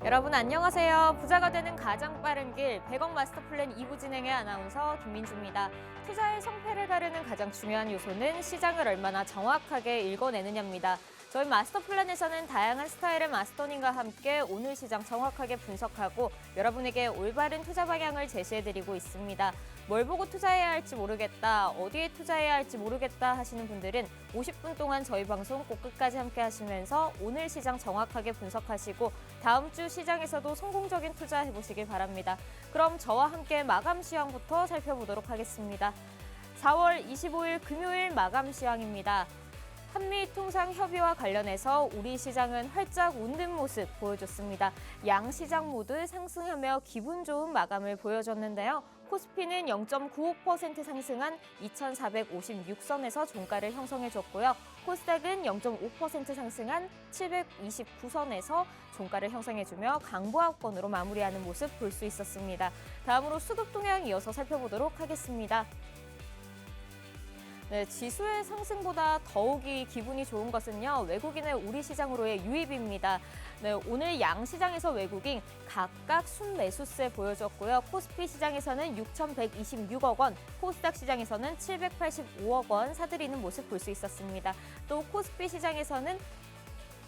여러분 안녕하세요. 부자가 되는 가장 빠른 길 100억 마스터 플랜 2부 진행의 아나운서 김민주입니다. 투자의 성패를 가르는 가장 중요한 요소는 시장을 얼마나 정확하게 읽어내느냐입니다. 저희 마스터 플랜에서는 다양한 스타일의 마스터님과 함께 오늘 시장 정확하게 분석하고 여러분에게 올바른 투자 방향을 제시해드리고 있습니다. 뭘 보고 투자해야 할지 모르겠다, 어디에 투자해야 할지 모르겠다 하시는 분들은 50분 동안 저희 방송 꼭 끝까지 함께 하시면서 오늘 시장 정확하게 분석하시고 다음 주 시장에서도 성공적인 투자 해보시길 바랍니다. 그럼 저와 함께 마감 시황부터 살펴보도록 하겠습니다. 4월 25일 금요일 마감 시황입니다. 한미통상협의와 관련해서 우리 시장은 활짝 웃는 모습 보여줬습니다. 양 시장 모두 상승하며 기분 좋은 마감을 보여줬는데요. 코스피는 0.95% 상승한 2,456선에서 종가를 형성해줬고요. 코스닥은 0.5% 상승한 729선에서 종가를 형성해주며 강보합권으로 마무리하는 모습 볼 수 있었습니다. 다음으로 수급 동향 이어서 살펴보도록 하겠습니다. 네, 지수의 상승보다 더욱이 기분이 좋은 것은요, 외국인의 우리 시장으로의 유입입니다. 네, 오늘 양 시장에서 외국인 각각 순매수세 보여줬고요. 코스피 시장에서는 6,126억 원, 코스닥 시장에서는 785억 원 사들이는 모습 볼 수 있었습니다. 또 코스피 시장에서는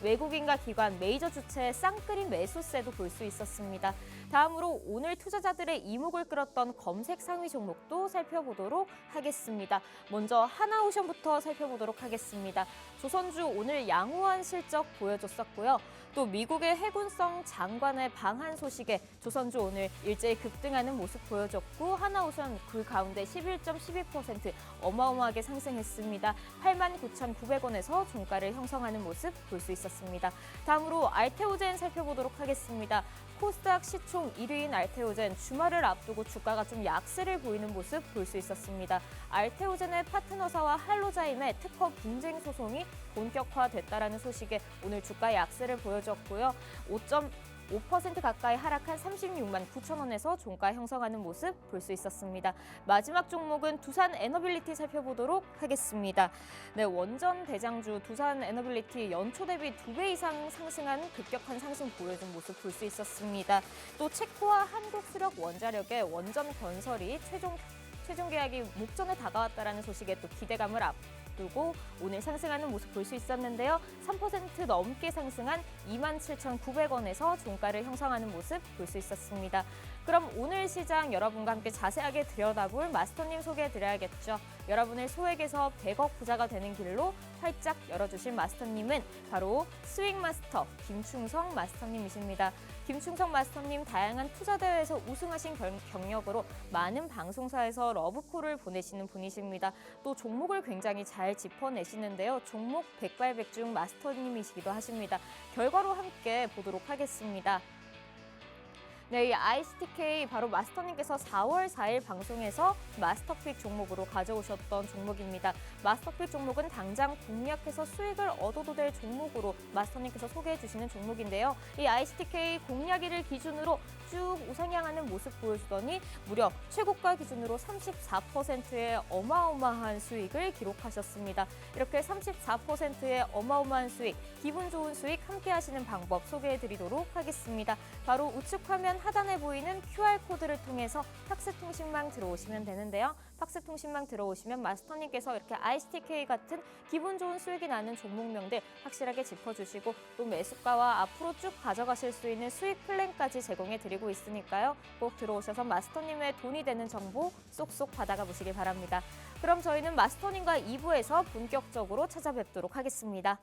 외국인과 기관, 메이저 주체의 쌍끌이 매수세도 볼 수 있었습니다. 다음으로 오늘 투자자들의 이목을 끌었던 검색 상위 종목도 살펴보도록 하겠습니다. 먼저 하나오션부터 살펴보도록 하겠습니다. 조선주 오늘 양호한 실적 보여줬었고요. 또 미국의 해군성 장관의 방한 소식에 조선주 오늘 일제히 급등하는 모습 보여줬고 하나오션 그 가운데 11.12% 어마어마하게 상승했습니다. 89,900원에서 종가를 형성하는 모습 볼 수 있었습니다. 다음으로 알테오젠 살펴보도록 하겠습니다. 코스닥 시총 1위인 알테오젠 주말을 앞두고 주가가 좀 약세를 보이는 모습 볼 수 있었습니다. 알테오젠의 파트너사와 할로자임의 특허 분쟁 소송이 본격화됐다라는 소식에 오늘 주가 약세를 보여줬고요. 5% 가까이 하락한 36만 9천 원에서 종가 형성하는 모습 볼 수 있었습니다. 마지막 종목은 두산 에너빌리티 살펴보도록 하겠습니다. 네, 원전 대장주 두산 에너빌리티 연초 대비 2배 이상 상승한 급격한 상승 보여준 모습 볼 수 있었습니다. 또 체코와 한국수력 원자력의 원전 건설이 최종 계약이 목전에 다가왔다라는 소식에 또 기대감을 앞두고 오늘 상승하는 모습 볼 수 있었는데요. 3% 넘게 상승한 27,900원에서 종가를 형성하는 모습 볼 수 있었습니다. 그럼 오늘 시장 여러분과 함께 자세하게 들여다볼 마스터님 소개해드려야겠죠. 여러분을 소액에서 100억 부자가 되는 길로 활짝 열어주실 마스터님은 바로 스윙 마스터 김충성 마스터님이십니다. 김충성 마스터님 다양한 투자대회에서 우승하신 경력으로 많은 방송사에서 러브콜을 보내시는 분이십니다. 또 종목을 굉장히 잘 짚어내시는데요. 종목 백발백중 마스터님이시기도 하십니다. 결과로 함께 보도록 하겠습니다. 네, 이 ICTK 바로 마스터님께서 4월 4일 방송에서 마스터픽 종목으로 가져오셨던 종목입니다. 마스터픽 종목은 당장 공략해서 수익을 얻어도 될 종목으로 마스터님께서 소개해 주시는 종목인데요. 이 ICTK 공략일을 기준으로 쭉 우상향하는 모습 보여주더니 무려 최고가 기준으로 34%의 어마어마한 수익을 기록하셨습니다. 이렇게 34%의 어마어마한 수익, 기분 좋은 수익 함께 하시는 방법 소개해 드리도록 하겠습니다. 바로 우측 화면 하단에 보이는 QR코드를 통해서 팍스통신망 들어오시면 되는데요. 팍스통신망 들어오시면 마스터님께서 이렇게 ICTK 같은 기분 좋은 수익이 나는 종목명들 확실하게 짚어주시고 또 매수가와 앞으로 쭉 가져가실 수 있는 수익 플랜까지 제공해드리고 있으니까요. 꼭 들어오셔서 마스터님의 돈이 되는 정보 쏙쏙 받아가 보시길 바랍니다. 그럼 저희는 마스터님과 2부에서 본격적으로 찾아뵙도록 하겠습니다.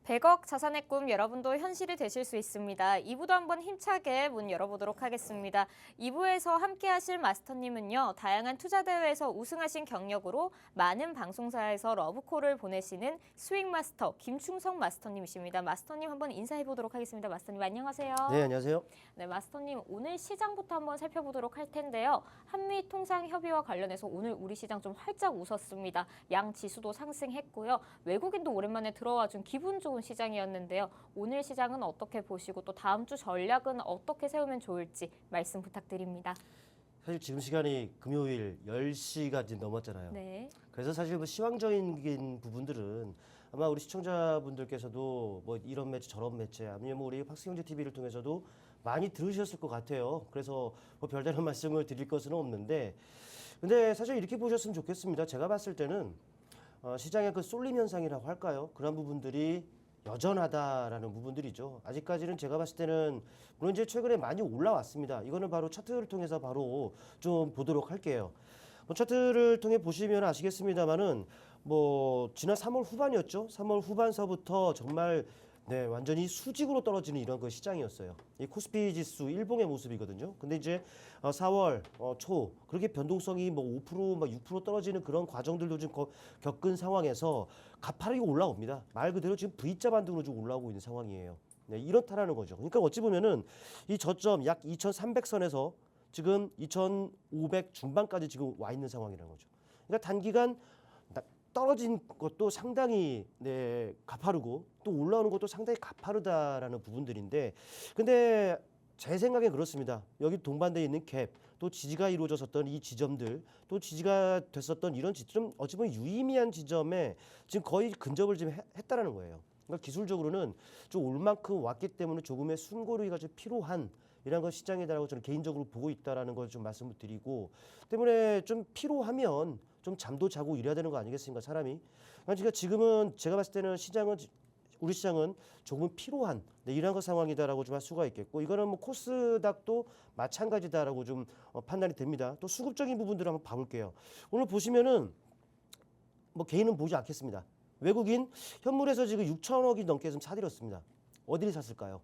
100억 자산의 꿈 여러분도 현실이 되실 수 있습니다. 2부도 한번 힘차게 문 열어보도록 하겠습니다. 2부에서 함께 하실 마스터님은요. 다양한 투자 대회에서 우승하신 경력으로 많은 방송사에서 러브콜을 보내시는 스윙 마스터 김충성 마스터님이십니다. 마스터님 한번 인사해 보도록 하겠습니다. 마스터님 안녕하세요. 네, 안녕하세요. 네, 마스터님 오늘 시장부터 한번 살펴보도록 할 텐데요. 한미 통상 협의와 관련해서 오늘 우리 시장 좀 활짝 웃었습니다. 양 지수도 상승했고요. 외국인도 오랜만에 들어와준 기분 좋은 시장이었는데요. 오늘 시장은 어떻게 보시고 또 다음 주 전략은 어떻게 세우면 좋을지 말씀 부탁드립니다. 사실 지금 시간이 금요일 10시가 이제 넘었잖아요. 네. 그래서 사실 뭐 시황적인 부분들은 아마 우리 시청자분들께서도 뭐 이런 매체 저런 매체 아니면 뭐 우리 박스경제 TV를 통해서도 많이 들으셨을 것 같아요. 그래서 뭐 별다른 말씀을 드릴 것은 없는데 근데 사실 이렇게 보셨으면 좋겠습니다. 제가 봤을 때는 시장의 그 쏠림 현상이라고 할까요? 그런 부분들이 여전하다라는 부분들이죠. 아직까지는 제가 봤을 때는 물론 이제 최근에 많이 올라왔습니다. 이거는 바로 차트를 통해서 바로 좀 보도록 할게요. 뭐 차트를 통해 보시면 아시겠습니다만은 뭐 지난 3월 후반이었죠. 3월 후반서부터 정말 네, 완전히 수직으로 떨어지는 이런 그 시장이었어요. 이 코스피 지수 일봉의 모습이거든요. 근데 이제 4월 초 그렇게 변동성이 뭐 5%, 막 6% 떨어지는 그런 과정들도 좀 겪은 상황에서 가파르게 올라옵니다. 말 그대로 지금 V자 반등으로 좀 올라오고 있는 상황이에요. 네, 이렇다라는 거죠. 그러니까 어찌 보면은 이 저점 약 2,300선에서 지금 2,500 중반까지 지금 와 있는 상황이라는 거죠. 그러니까 단기간 떨어진 것도 상당히 네, 가파르고 또 올라오는 것도 상당히 가파르다라는 부분들인데 근데 제 생각엔 그렇습니다. 여기 동반되어 있는 갭, 또 지지가 이루어졌었던 이 지점들, 또 지지가 됐었던 이런 지점, 어찌 보면 유의미한 지점에 지금 거의 근접을 지금 했다라는 거예요. 그러니까 기술적으로는 좀 올 만큼 왔기 때문에 조금의 숨고르기가 좀 필요한 이런 건 시장이다라고 저는 개인적으로 보고 있다라는 걸 좀 말씀을 드리고 때문에 좀 필요하면 좀 잠도 자고 이래야 되는 거 아니겠습니까 사람이. 그러니까 지금은 제가 봤을 때는 우리 시장은 조금은 필요한 이런 거 상황이다라고 좀 할 수가 있겠고 이거는 뭐 코스닥도 마찬가지다라고 좀 판단이 됩니다. 또 수급적인 부분들을 한번 봐볼게요. 오늘 보시면은 뭐 개인은 보지 않겠습니다. 외국인 현물에서 지금 6천억이 넘게 좀 사들였습니다. 어디를 샀을까요?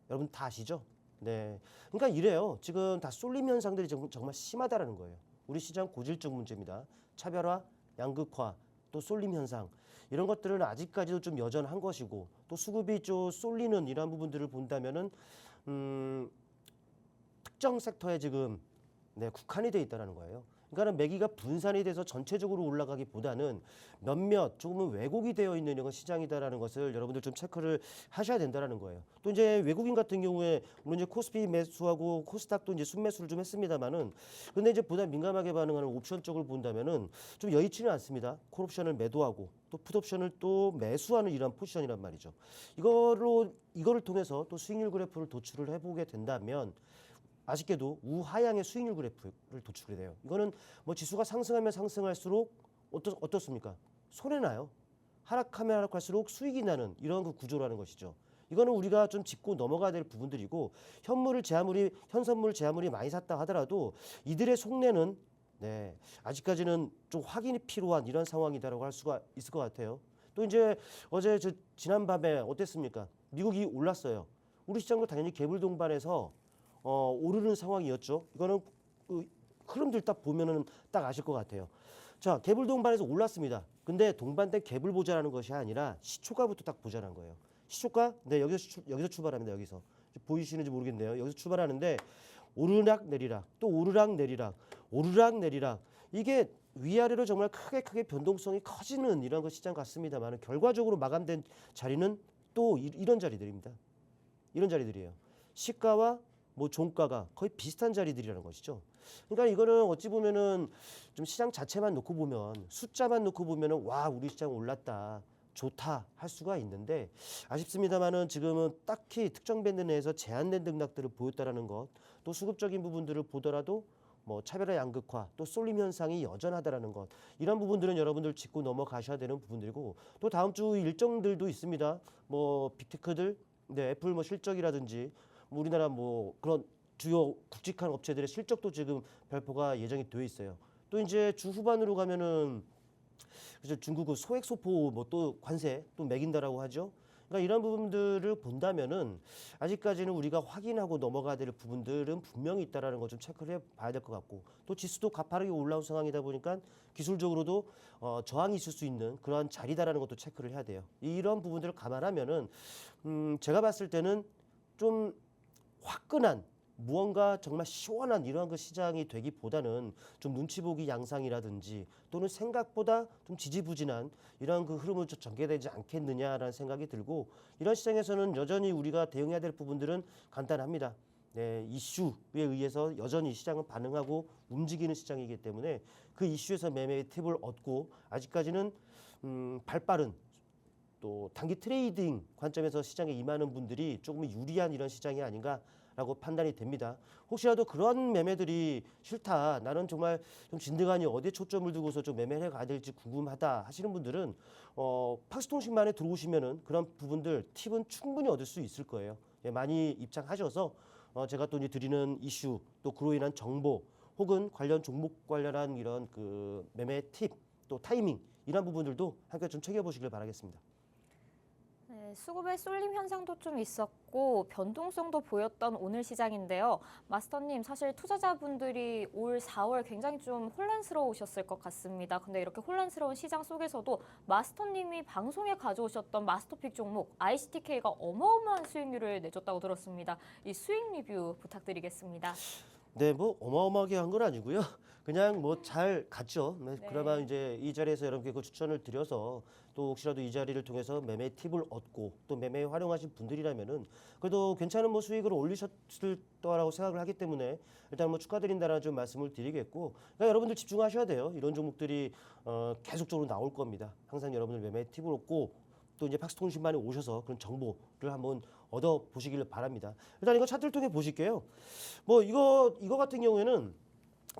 여러분 다 아시죠? 네. 그러니까 이래요. 지금 다 쏠림 현상들이 정말 심하다라는 거예요. 우리 시장 고질적 문제입니다. 차별화, 양극화, 또 쏠림 현상 이런 것들은 아직까지도 좀 여전한 것이고 또 수급이 좀 쏠리는 이러한 부분들을 본다면은 특정 섹터에 지금 네, 국한이 돼 있다라는 거예요. 그러니까 매기가 분산이 돼서 전체적으로 올라가기보다는 몇몇 조금은 왜곡이 되어 있는 이런 시장이다라는 것을 여러분들 좀 체크를 하셔야 된다라는 거예요. 또 이제 외국인 같은 경우에 물론 이제 코스피 매수하고 코스닥도 이제 순매수를 좀 했습니다만은 근데 이제 보다 민감하게 반응하는 옵션 쪽을 본다면은 좀 여의치는 않습니다. 콜옵션을 매도하고 또 풋옵션을 또 매수하는 이런 포지션이란 말이죠. 이거를 통해서 또 수익률 그래프를 도출을 해보게 된다면 아쉽게도 우하향의 수익률 그래프를 도출이 돼요. 이거는 뭐 지수가 상승하면 상승할수록 어떻습니까? 손해나요. 하락하면 하락할수록 수익이 나는 이런 그 구조라는 것이죠. 이거는 우리가 좀 짚고 넘어가야 될 부분들이고 현선물 제한물이 많이 샀다 하더라도 이들의 속내는 네, 아직까지는 좀 확인이 필요한 이런 상황이다라고 할 수가 있을 것 같아요. 또 이제 어제 지난밤에 어땠습니까? 미국이 올랐어요. 우리 시장도 당연히 개불 동반해서 오르는 상황이었죠. 이거는 그 흐름들 딱 보면은 딱 아실 것 같아요. 자, 개불 동반에서 올랐습니다. 근데 동반된 개불 보자라는 것이 아니라 시초가부터 딱 보자라는 거예요. 시초가 네, 여기서 출발합니다. 여기서 보이시는지 모르겠네요. 여기서 출발하는데 오르락 내리락 또 오르락 내리락 오르락 내리락 이게 위아래로 정말 크게 변동성이 커지는 이런 거 시장 같습니다만 결과적으로 마감된 자리는 또 이런 자리들입니다. 이런 자리들이에요. 시가와 뭐 종가가 거의 비슷한 자리들이라는 것이죠. 그러니까 이거는 어찌 보면은 좀 시장 자체만 놓고 보면 숫자만 놓고 보면은 와 우리 시장 올랐다 좋다 할 수가 있는데 아쉽습니다만은 지금은 딱히 특정 밴드 내에서 제한된 등락들을 보였다라는 것 또 수급적인 부분들을 보더라도 뭐 차별화 양극화 또 쏠림 현상이 여전하다라는 것 이런 부분들은 여러분들 짚고 넘어가셔야 되는 부분들이고 또 다음 주 일정들도 있습니다. 뭐 빅테크들 네, 애플 뭐 실적이라든지 우리나라 뭐 그런 주요 굵직한 업체들의 실적도 지금 발표가 예정이 되어 있어요. 또 이제 주 후반으로 가면은 그래서 중국 그 소액 소포 뭐 또 관세 또 매긴다라고 하죠. 그러니까 이런 부분들을 본다면은 아직까지는 우리가 확인하고 넘어가야 될 부분들은 분명히 있다라는 거 좀 체크를 해봐야 될 것 같고 또 지수도 가파르게 올라온 상황이다 보니까 기술적으로도 저항이 있을 수 있는 그런 자리다라는 것도 체크를 해야 돼요. 이런 부분들을 감안하면은 제가 봤을 때는 좀 화끈한 무언가 정말 시원한 이러한 그 시장이 되기보다는 좀 눈치 보기 양상이라든지 또는 생각보다 좀 지지부진한 이러한 그 흐름을 좀 전개되지 않겠느냐라는 생각이 들고 이런 시장에서는 여전히 우리가 대응해야 될 부분들은 간단합니다. 네, 이슈에 의해서 여전히 시장은 반응하고 움직이는 시장이기 때문에 그 이슈에서 매매의 팁을 얻고 아직까지는 발빠른 또 단기 트레이딩 관점에서 시장에 임하는 분들이 조금 유리한 이런 시장이 아닌가라고 판단이 됩니다. 혹시라도 그런 매매들이 싫다, 나는 정말 좀 진득하니 어디에 초점을 두고서 좀 매매를 가야 될지 궁금하다 하시는 분들은 팍스통신만에 들어오시면은 그런 부분들 팁은 충분히 얻을 수 있을 거예요. 예, 많이 입장하셔서 제가 또 이제 드리는 이슈 또 그로 인한 정보 혹은 관련 종목 관련한 이런 그 매매 팁 또 타이밍 이런 부분들도 함께 좀 챙겨보시길 바라겠습니다. 네, 수급의 쏠림 현상도 좀 있었고 변동성도 보였던 오늘 시장인데요. 마스터님, 사실 투자자분들이 올 4월 굉장히 좀 혼란스러우셨을 것 같습니다. 근데 이렇게 혼란스러운 시장 속에서도 마스터님이 방송에 가져오셨던 마스터픽 종목 ICTK가 어마어마한 수익률을 내줬다고 들었습니다. 이 수익 리뷰 부탁드리겠습니다. 네, 뭐 어마어마하게 한 건 아니고요. 그냥 뭐 잘 갔죠. 네, 네. 그나마 이제 이 자리에서 여러분께 그 추천을 드려서 또 혹시라도 이 자리를 통해서 매매 팁을 얻고 또 매매에 활용하신 분들이라면은 그래도 괜찮은 뭐 수익을 올리셨을 거라고 생각을 하기 때문에 일단 뭐 축하드린다라는 좀 말씀을 드리겠고, 그러니까 여러분들 집중하셔야 돼요. 이런 종목들이 계속적으로 나올 겁니다. 항상 여러분들 매매 팁을 얻고 또 이제 팍스통신만에 오셔서 그런 정보를 한번 얻어 보시기를 바랍니다. 일단 이거 차트를 통해 보실게요. 뭐 이거 같은 경우에는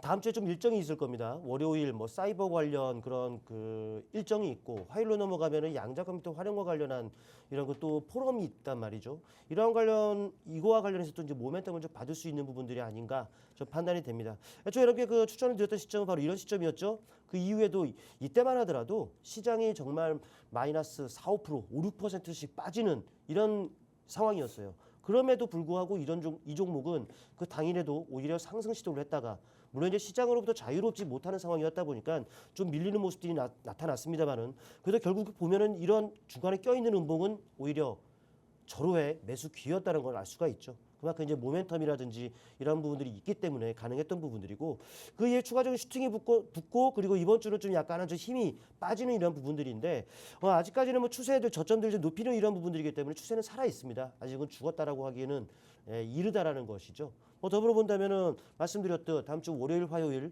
다음 주에 좀 일정이 있을 겁니다. 월요일 뭐 사이버 관련 그런 그 일정이 있고 화요일로 넘어가면은 양자 컴퓨터 활용과 관련한 이런 것도 포럼이 있단 말이죠. 이거와 관련해서 또 이제 모멘텀을 좀 받을 수 있는 부분들이 아닌가 좀 판단이 됩니다. 애초에 이렇게 그 추천을 드렸던 시점은 바로 이런 시점이었죠. 그 이후에도 이때만 하더라도 시장이 정말 마이너스 4, 5%, 5, 6%씩 빠지는 이런 상황이었어요. 그럼에도 불구하고 이 종목은 그 당일에도 오히려 상승 시도를 했다가 물론 이제 시장으로부터 자유롭지 못하는 상황이었다 보니까 좀 밀리는 모습들이 나타났습니다만은 그래도 결국 보면은 이런 중간에 껴있는 음봉은 오히려 절호의 매수 기회였다는 걸 알 수가 있죠. 그만큼 이제 모멘텀이라든지 이런 부분들이 있기 때문에 가능했던 부분들이고 그 이후에 추가적인 슈팅이 붙고 그리고 이번 주는 좀 약간은 좀 힘이 빠지는 이런 부분들인데 아직까지는 뭐 추세들 저점들 좀 높이는 이런 부분들이기 때문에 추세는 살아 있습니다. 아직은 죽었다라고 하기에는 이르다라는 것이죠. 뭐 더불어 본다면은 말씀드렸듯 다음 주 월요일 화요일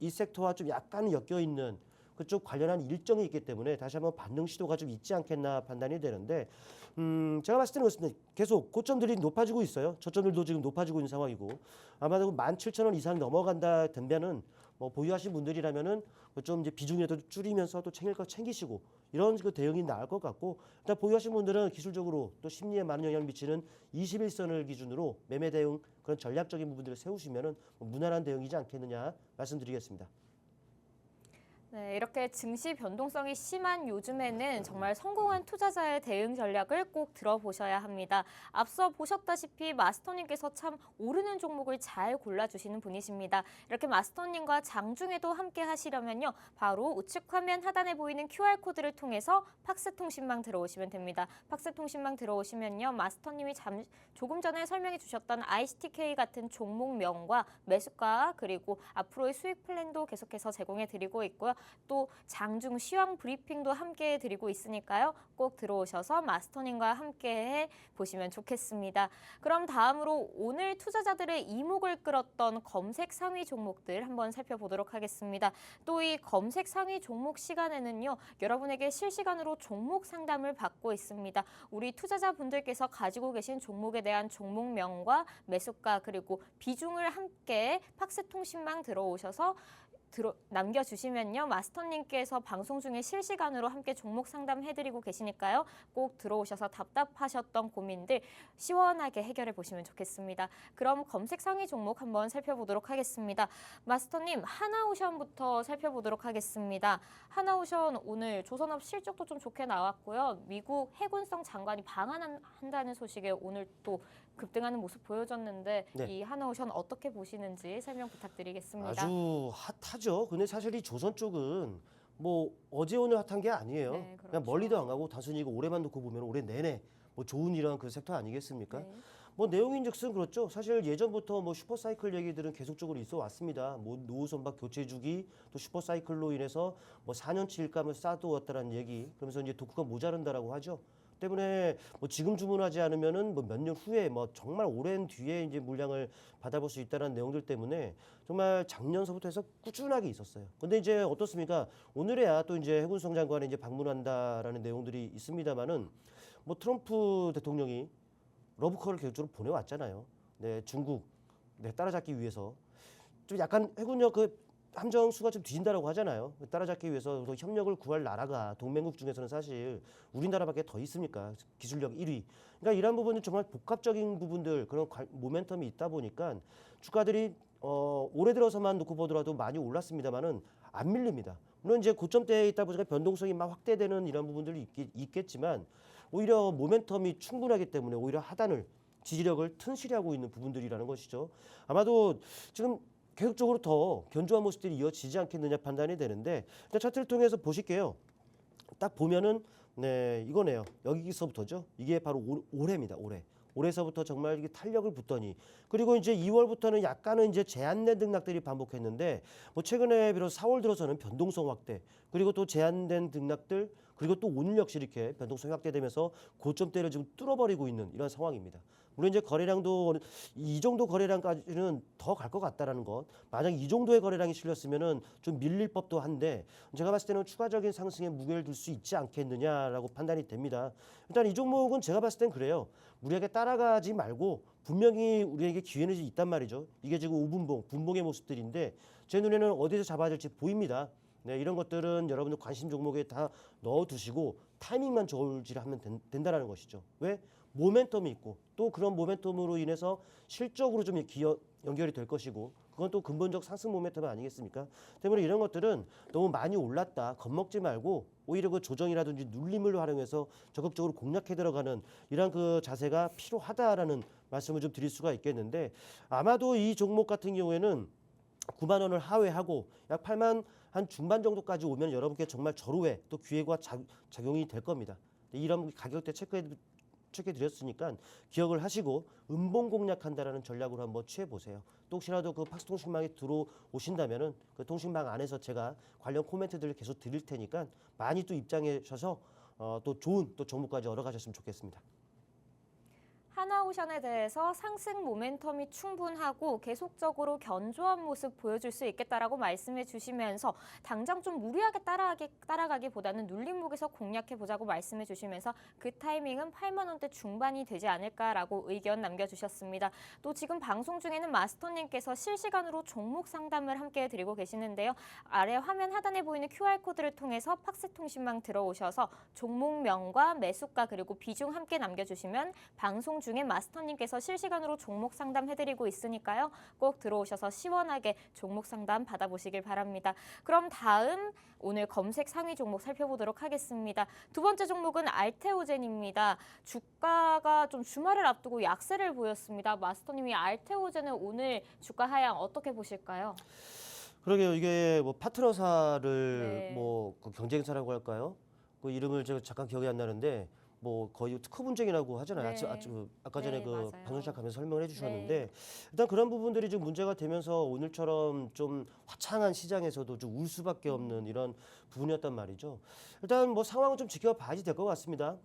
이 섹터와 좀 약간 엮여 있는 그쪽 관련한 일정이 있기 때문에 다시 한번 반등 시도가 좀 있지 않겠나 판단이 되는데 제가 봤을 때는 그렇습니다. 계속 고점들이 높아지고 있어요. 저점들도 지금 높아지고 있는 상황이고 아마도 17,000원 이상 넘어간다 된다면은 뭐 보유하신 분들이라면은 좀 이제 비중이라도 줄이면서 또 챙길 거 챙기시고 이런 그 대응이 나을 것 같고 일단 보유하신 분들은 기술적으로 또 심리에 많은 영향을 미치는 21선을 기준으로 매매 대응 그런 전략적인 부분들을 세우시면은 무난한 대응이지 않겠느냐 말씀드리겠습니다. 네, 이렇게 증시 변동성이 심한 요즘에는 정말 성공한 투자자의 대응 전략을 꼭 들어보셔야 합니다. 앞서 보셨다시피 마스터님께서 참 오르는 종목을 잘 골라주시는 분이십니다. 이렇게 마스터님과 장중에도 함께 하시려면요. 바로 우측 화면 하단에 보이는 QR코드를 통해서 팍스통신망 들어오시면 됩니다. 팍스통신망 들어오시면요. 마스터님이 조금 전에 설명해 주셨던 ICTK 같은 종목명과 매수가 그리고 앞으로의 수익 플랜도 계속해서 제공해 드리고 있고요. 또 장중 시황 브리핑도 함께 해드리고 있으니까요. 꼭 들어오셔서 마스터님과 함께 보시면 좋겠습니다. 그럼 다음으로 오늘 투자자들의 이목을 끌었던 검색 상위 종목들 한번 살펴보도록 하겠습니다. 또 이 검색 상위 종목 시간에는요. 여러분에게 실시간으로 종목 상담을 받고 있습니다. 우리 투자자분들께서 가지고 계신 종목에 대한 종목명과 매수가 그리고 비중을 함께 팍스통신망 들어오셔서 남겨주시면요. 마스터님께서 방송 중에 실시간으로 함께 종목 상담해드리고 계시니까요. 꼭 들어오셔서 답답하셨던 고민들 시원하게 해결해 보시면 좋겠습니다. 그럼 검색 상위 종목 한번 살펴보도록 하겠습니다. 마스터님, 하나오션부터 살펴보도록 하겠습니다. 하나오션 오늘 조선업 실적도 좀 좋게 나왔고요. 미국 해군성 장관이 방한한다는 소식에 오늘 또 급등하는 모습 보여줬는데 네. 이 하나오션 어떻게 보시는지 설명 부탁드리겠습니다. 아주 핫하죠. 근데 사실 이 조선 쪽은 뭐 어제 오늘 핫한 게 아니에요. 네, 그렇죠. 그냥 멀리도 안 가고 단순히 이거 올해만 놓고 보면 올해 내내 뭐 좋은 이런 그 섹터 아니겠습니까? 네. 뭐 내용인즉슨 그렇죠. 사실 예전부터 뭐 슈퍼사이클 얘기들은 계속적으로 있어 왔습니다. 뭐 노후선박 교체 주기 또 슈퍼사이클로 인해서 뭐 4년치 일감을 쌓아두었다라는 얘기. 그러면서 이제 도크가 모자른다라고 하죠. 때문에 뭐 지금 주문하지 않으면은 뭐 몇 년 후에 뭐 정말 오랜 뒤에 이제 물량을 받아볼 수 있다는 내용들 때문에 정말 작년서부터 해서 꾸준하게 있었어요. 근데 이제 어떻습니까? 오늘에야 또 이제 해군성 장관이 이제 방문한다라는 내용들이 있습니다만은 뭐 트럼프 대통령이 러브콜을 계속적으로 보내왔잖아요. 네, 중국 네, 따라잡기 위해서 좀 약간 해군력 그 함정 수가 좀 뒤진다라고 하잖아요. 따라잡기 위해서 또 협력을 구할 나라가 동맹국 중에서는 사실 우리나라밖에 더 있습니까? 기술력 1위. 그러니까 이런 부분은 정말 복합적인 부분들 그런 모멘텀이 있다 보니까 주가들이 올해 들어서만 놓고 보더라도 많이 올랐습니다만은 안 밀립니다. 물론 이제 고점대에 있다 보니까 변동성이 막 확대되는 이런 부분들이 있겠지만 오히려 모멘텀이 충분하기 때문에 오히려 하단을 지지력을 튼실하고 있는 부분들이라는 것이죠. 아마도 지금 계속적으로 더 견조한 모습들이 이어지지 않겠느냐 판단이 되는데 일단 차트를 통해서 보실게요. 딱 보면은 네 이거네요. 여기서부터죠. 이게 바로 올해입니다. 올해서부터 정말 이게 탄력을 붙더니 그리고 이제 2월부터는 약간은 이제 제한된 등락들이 반복했는데 뭐 최근에 비로소 4월 들어서는 변동성 확대 그리고 또 제한된 등락들 그리고 또 오늘 역시 이렇게 변동성이 확대되면서 고점대를 지금 뚫어버리고 있는 이런 상황입니다. 물론 이제 거래량도 이 정도 거래량까지는 더 갈 것 같다라는 것. 만약 이 정도의 거래량이 실렸으면은 좀 밀릴 법도 한데 제가 봤을 때는 추가적인 상승에 무게를 둘 수 있지 않겠느냐라고 판단이 됩니다. 일단 이 종목은 제가 봤을 땐 그래요. 무리하게 따라가지 말고 분명히 우리에게 기회는 있단 말이죠. 이게 지금 5분봉, 분봉의 모습들인데 제 눈에는 어디서 잡아야 될지 보입니다. 네, 이런 것들은 여러분들 관심 종목에 다 넣어두시고 타이밍만 저울질하면 된다라는 것이죠. 왜? 모멘텀이 있고 또 그런 모멘텀으로 인해서 실적으로 좀 연결이 될 것이고 그건 또 근본적 상승 모멘텀 아니겠습니까? 때문에 이런 것들은 너무 많이 올랐다 겁먹지 말고 오히려 그 조정이라든지 눌림을 활용해서 적극적으로 공략해 들어가는 이런 그 자세가 필요하다라는 말씀을 좀 드릴 수가 있겠는데 아마도 이 종목 같은 경우에는 9만 원을 하회하고 약 8만 한 중반 정도까지 오면 여러분께 정말 절호의 또 기회가 작용이 될 겁니다. 이런 가격대 체크해 드렸으니까 기억을 하시고 음봉 공략한다라는 전략으로 한번 취해 보세요. 또 혹시라도 그 팍스통신망에 들어오신다면은 그 통신망 안에서 제가 관련 코멘트들을 계속 드릴 테니까 많이 또 입장하셔서 또 좋은 또 정보까지 얻어가셨으면 좋겠습니다. 하나오션에 대해서 상승 모멘텀이 충분하고 계속적으로 견조한 모습 보여줄 수 있겠다라고 말씀해 주시면서 당장 좀 무리하게 따라가기보다는 눌림목에서 공략해 보자고 말씀해 주시면서 그 타이밍은 8만 원대 중반이 되지 않을까라고 의견 남겨주셨습니다. 또 지금 방송 중에는 마스터님께서 실시간으로 종목 상담을 함께 드리고 계시는데요. 아래 화면 하단에 보이는 QR코드를 통해서 팍스통신망 들어오셔서 종목명과 매수가 그리고 비중 함께 남겨주시면 방송 중에 마스터님께서 실시간으로 종목 상담해드리고 있으니까요. 꼭 들어오셔서 시원하게 종목 상담 받아보시길 바랍니다. 그럼 다음 오늘 검색 상위 종목 살펴보도록 하겠습니다. 두 번째 종목은 알테오젠입니다. 주가가 좀 주말을 앞두고 약세를 보였습니다. 마스터님이 알테오젠은 오늘 주가 하향 어떻게 보실까요? 그러게요. 이게 뭐 파트너사를 네. 뭐 그 경쟁사라고 할까요? 그 이름을 제가 잠깐 기억이 안 나는데 뭐 거의 특허 분쟁이라고 하잖아요. 네. 아까 전에 네, 그 맞아요. 방송 시작하면서 설명을 해주셨는데 일단 그런 부분들이 좀 문제가 되면서 오늘처럼 좀 화창한 시장에서도 좀 울 수밖에 없는 이런 부분이었단 말이죠. 일단 뭐 상황은 좀 지켜봐야지 될 것 같습니다.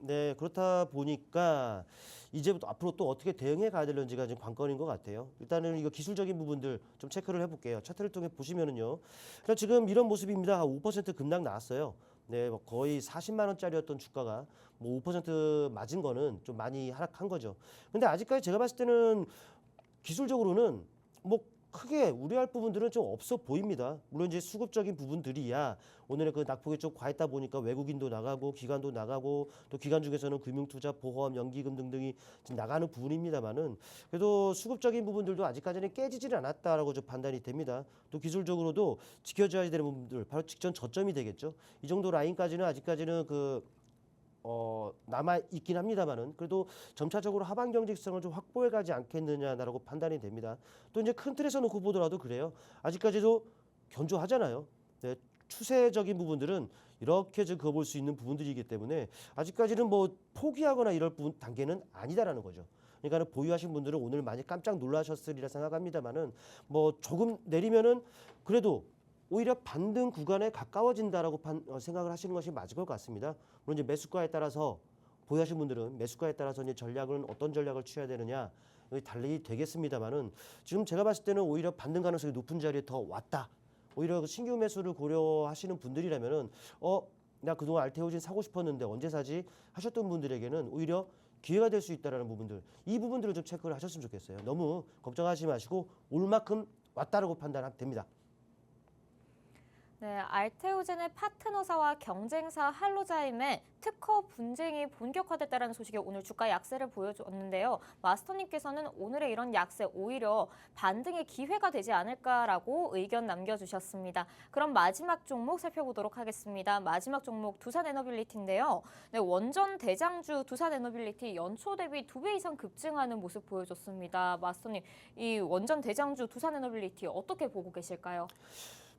네, 그렇다 보니까 이제부터 앞으로 또 어떻게 대응해 가야 되는지가 지금 관건인 것 같아요. 일단은 이거 기술적인 부분들 좀 체크를 해볼게요. 차트를 통해 보시면은요. 일단 지금 이런 모습입니다. 5% 급락 나왔어요. 네, 뭐 거의 40만 원짜리였던 주가가 뭐 5% 맞은 거는 좀 많이 하락한 거죠. 근데 아직까지 제가 봤을 때는 기술적으로는 뭐 크게 우려할 부분들은 좀 없어 보입니다. 물론 이제 수급적인 부분들이야 오늘의 그 낙폭이 좀 과했다 보니까 외국인도 나가고 기관도 나가고 또 기관 중에서는 금융투자, 보험, 연기금 등등이 지금 나가는 부분입니다만은 그래도 수급적인 부분들도 아직까지는 깨지지는 않았다라고 좀 판단이 됩니다. 또 기술적으로도 지켜져야 되는 부분들 바로 직전 저점이 되겠죠. 이 정도 라인까지는 아직까지는 남아 있긴 합니다만은 그래도 점차적으로 하방 경직성을 좀 확보해 가지 않겠느냐라고 판단이 됩니다. 또 이제 큰 틀에서 놓고 보더라도 그래요. 아직까지도 견조하잖아요. 네, 추세적인 부분들은 이렇게 좀 그어볼 수 있는 부분들이기 때문에 아직까지는 뭐 포기하거나 이럴 부분 단계는 아니다라는 거죠. 그러니까 보유하신 분들은 오늘 많이 깜짝 놀라셨으리라 생각합니다만은 뭐 조금 내리면은 그래도 오히려 반등 구간에 가까워진다라고 생각을 하시는 것이 맞을 것 같습니다. 물론 이제 매수가에 따라서 보유하신 분들은 매수가에 따라서 이제 전략은 어떤 전략을 취해야 되느냐 여기 달리 되겠습니다만은 지금 제가 봤을 때는 오히려 반등 가능성이 높은 자리에 더 왔다. 오히려 그 신규 매수를 고려하시는 분들이라면은 나 그동안 알테오진 사고 싶었는데 언제 사지 하셨던 분들에게는 오히려 기회가 될 수 있다라는 부분들 이 부분들을 좀 체크를 하셨으면 좋겠어요. 너무 걱정하지 마시고 올 만큼 왔다라고 판단하면 됩니다. 네, 알테오젠의 파트너사와 경쟁사 할로자임의 특허 분쟁이 본격화됐다는 소식이 오늘 주가 약세를 보여줬는데요. 마스터님께서는 오늘의 이런 약세 오히려 반등의 기회가 되지 않을까라고 의견 남겨주셨습니다. 그럼 마지막 종목 살펴보도록 하겠습니다. 마지막 종목 두산에너빌리티인데요. 네, 원전 대장주 두산에너빌리티 연초 대비 2배 이상 급증하는 모습 보여줬습니다. 마스터님, 이 원전 대장주 두산에너빌리티 어떻게 보고 계실까요?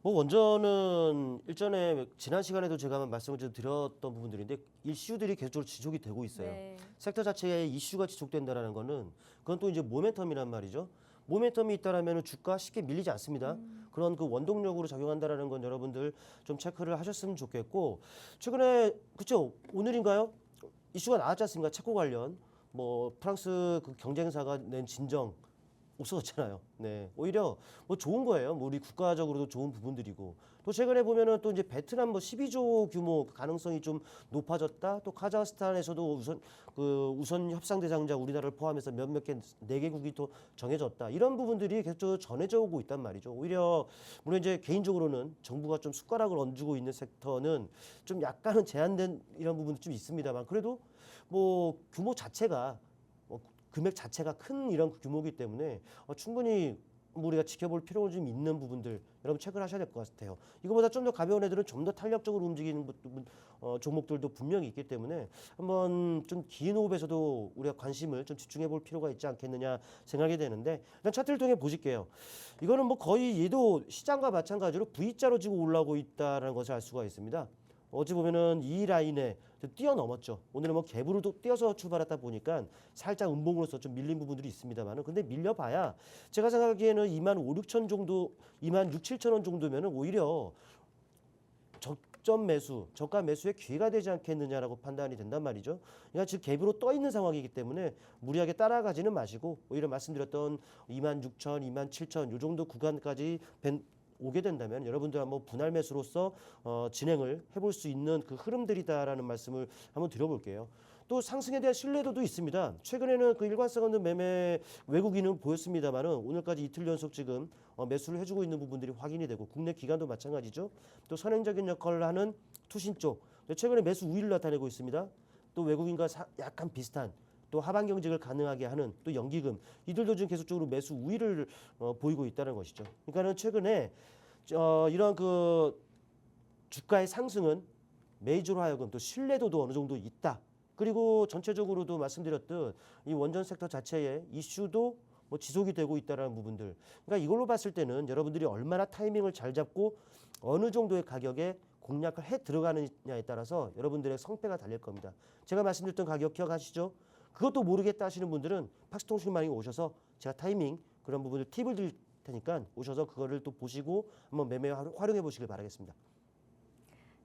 뭐 원전은 일전에 지난 시간에도 제가 말씀을 좀 드렸던 부분들인데 이슈들이 계속적으로 지속이 되고 있어요. 네. 섹터 자체에 이슈가 지속된다라는 거는 그건 또 이제 모멘텀이란 말이죠. 모멘텀이 있다라면 주가 쉽게 밀리지 않습니다. 그런 그 원동력으로 작용한다라는 건 여러분들 좀 체크를 하셨으면 좋겠고 최근에 그쵸 오늘인가요? 이슈가 나왔지 않습니까? 체코 관련 뭐 프랑스 그 경쟁사가 낸 진정 없어졌잖아요. 네, 오히려 뭐 좋은 거예요. 뭐 우리 국가적으로도 좋은 부분들이고 또 최근에 보면은 또 이제 베트남 뭐 12조 규모 가능성이 좀 높아졌다. 또 카자흐스탄에서도 우선 협상 대상자 우리나라를 포함해서 몇몇 개 4개국이 또 정해졌다. 이런 부분들이 계속 전해져 오고 있단 말이죠. 오히려 물론 이제 개인적으로는 정부가 좀 숟가락을 얹고 있는 섹터는 좀 약간은 제한된 이런 부분도 좀 있습니다만 그래도 뭐 규모 자체가 금액 자체가 큰 이런 규모이기 때문에 충분히 우리가 지켜볼 필요가 좀 있는 부분들 여러분 체크를 하셔야 될 것 같아요. 이거보다 좀 더 가벼운 애들은 좀 더 탄력적으로 움직이는 종목들도 분명히 있기 때문에 한번 좀 긴 호흡에서도 우리가 관심을 좀 집중해 볼 필요가 있지 않겠느냐 생각이 되는데 일단 차트를 통해 보실게요. 이거는 뭐 거의 얘도 시장과 마찬가지로 V자로 지금 올라오고 있다는 것을 알 수가 있습니다. 어찌 보면은 이 라인에 뛰어넘었죠. 오늘은 뭐 갭으로 또 뛰어서 출발했다 보니까 살짝 음봉으로서 좀 밀린 부분들이 있습니다만은 근데 밀려봐야 제가 생각하기에는 2만 5, 6천 정도, 2만 6, 7천 원 정도면은 오히려 적점 매수, 저가 매수의 기회가 되지 않겠느냐라고 판단이 된단 말이죠. 그러니까 지금 갭으로 떠 있는 상황이기 때문에 무리하게 따라가지는 마시고 오히려 말씀드렸던 2만 6천, 2만 7천 요 정도 구간까지 오게 된다면 여러분들 한번 분할 매수로서 진행을 해볼 수 있는 그 흐름들이다라는 말씀을 한번 드려볼게요. 또 상승에 대한 신뢰도도 있습니다. 최근에는 그 일관성 없는 매매 외국인은 보였습니다만은 오늘까지 이틀 연속 지금 매수를 해주고 있는 부분들이 확인이 되고 국내 기관도 마찬가지죠. 또 선행적인 역할을 하는 투신 쪽 최근에 매수 우위를 나타내고 있습니다. 또 외국인과 약간 비슷한 또 하반 경직을 가능하게 하는 또 연기금 이들도 지금 계속적으로 매수 우위를 보이고 있다는 것이죠. 그러니까는 최근에 이런 그 주가의 상승은 메이저로 하여금 또 신뢰도도 어느 정도 있다. 그리고 전체적으로도 말씀드렸듯 이 원전 섹터 자체의 이슈도 뭐 지속이 되고 있다는 부분들. 그러니까 이걸로 봤을 때는 여러분들이 얼마나 타이밍을 잘 잡고 어느 정도의 가격에 공략을 해 들어가느냐에 따라서 여러분들의 성패가 달릴 겁니다. 제가 말씀드렸던 가격 기억하시죠? 그것도 모르겠다 하시는 분들은 팍스통신망에 오셔서 제가 타이밍 그런 부분들 팁을 드릴 테니까 오셔서 그거를 또 보시고 한번 매매 활용해 보시길 바라겠습니다.